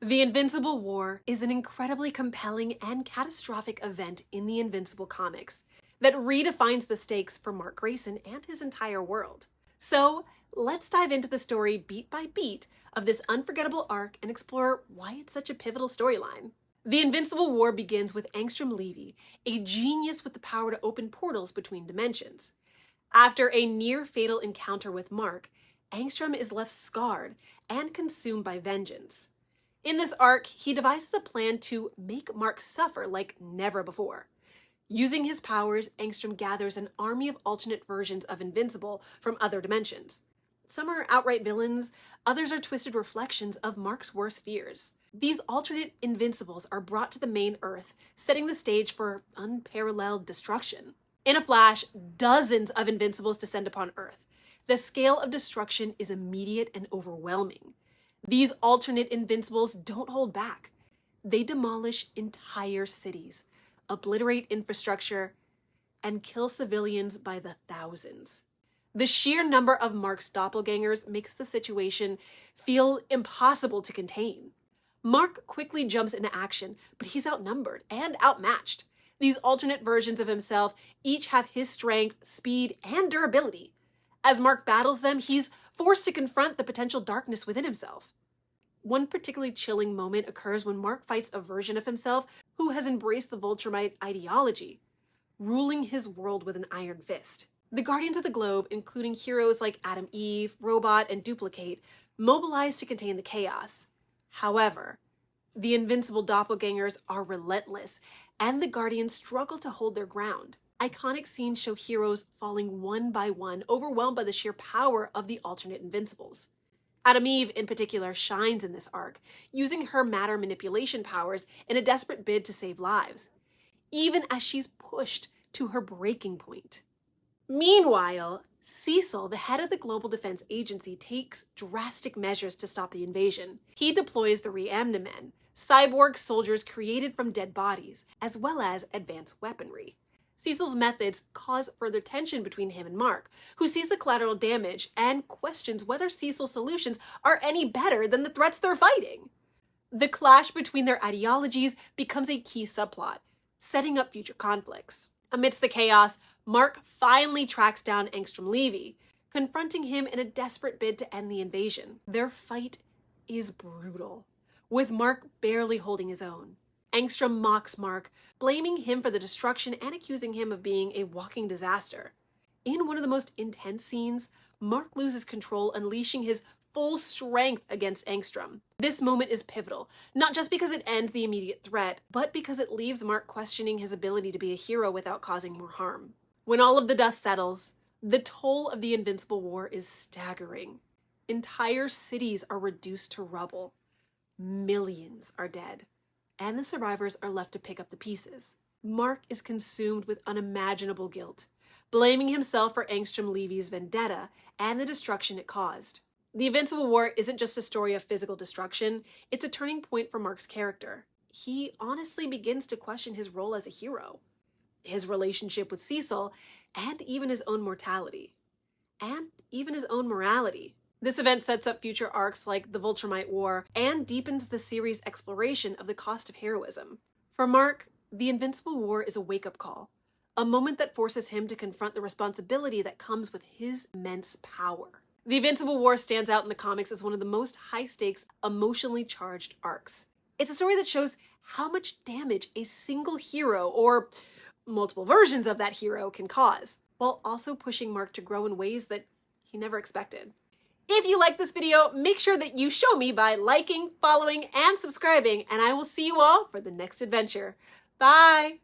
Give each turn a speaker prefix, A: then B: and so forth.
A: The Invincible War is an incredibly compelling and catastrophic event in the Invincible comics that redefines the stakes for Mark Grayson and his entire world. So let's dive into the story beat by beat of this unforgettable arc and explore why it's such a pivotal storyline. The Invincible War begins with Angstrom Levy, a genius with the power to open portals between dimensions. After a near-fatal encounter with Mark, Angstrom is left scarred and consumed by vengeance. In this arc, he devises a plan to make Mark suffer like never before. Using his powers, Angstrom gathers an army of alternate versions of Invincible from other dimensions. Some are outright villains, others are twisted reflections of Mark's worst fears. These alternate Invincibles are brought to the main Earth, setting the stage for unparalleled destruction. In a flash, dozens of Invincibles descend upon Earth. The scale of destruction is immediate and overwhelming. These alternate Invincibles don't hold back. They demolish entire cities, obliterate infrastructure, and kill civilians by the thousands. The sheer number of Mark's doppelgangers makes the situation feel impossible to contain. Mark quickly jumps into action, but he's outnumbered and outmatched. These alternate versions of himself each have his strength, speed, and durability. As Mark battles them, he's forced to confront the potential darkness within himself. One particularly chilling moment occurs when Mark fights a version of himself who has embraced the Viltrumite ideology, ruling his world with an iron fist. The Guardians of the Globe, including heroes like Adam Eve, Robot, and Duplicate, mobilize to contain the chaos. However, the Invincible Doppelgangers are relentless, and the Guardians struggle to hold their ground. Iconic scenes show heroes falling one by one, overwhelmed by the sheer power of the alternate Invincibles. Adam Eve, in particular, shines in this arc, using her matter manipulation powers in a desperate bid to save lives, even as she's pushed to her breaking point. Meanwhile, Cecil, the head of the Global Defense Agency, takes drastic measures to stop the invasion. He deploys the Reanimen, cyborg soldiers created from dead bodies, as well as advanced weaponry. Cecil's methods cause further tension between him and Mark, who sees the collateral damage and questions whether Cecil's solutions are any better than the threats they're fighting. The clash between their ideologies becomes a key subplot, setting up future conflicts. Amidst the chaos, Mark finally tracks down Angstrom Levy, confronting him in a desperate bid to end the invasion. Their fight is brutal, with Mark barely holding his own. Angstrom mocks Mark, blaming him for the destruction and accusing him of being a walking disaster. In one of the most intense scenes, Mark loses control, unleashing his full strength against Angstrom. This moment is pivotal, not just because it ends the immediate threat, but because it leaves Mark questioning his ability to be a hero without causing more harm. When all of the dust settles, the toll of the Invincible War is staggering. Entire cities are reduced to rubble. Millions are dead, and the survivors are left to pick up the pieces. Mark is consumed with unimaginable guilt, blaming himself for Angstrom Levy's vendetta and the destruction it caused. The Invincible War isn't just a story of physical destruction, it's a turning point for Mark's character. He honestly begins to question his role as a hero, his relationship with Cecil, and even his own mortality, and even his own morality. This event sets up future arcs like the Viltrumite War and deepens the series' exploration of the cost of heroism. For Mark, the Invincible War is a wake-up call, a moment that forces him to confront the responsibility that comes with his immense power. The Invincible War stands out in the comics as one of the most high-stakes, emotionally charged arcs. It's a story that shows how much damage a single hero, or multiple versions of that hero, can cause, while also pushing Mark to grow in ways that he never expected. If you like this video, make sure that you show me by liking, following, and subscribing, and I will see you all for the next adventure. Bye!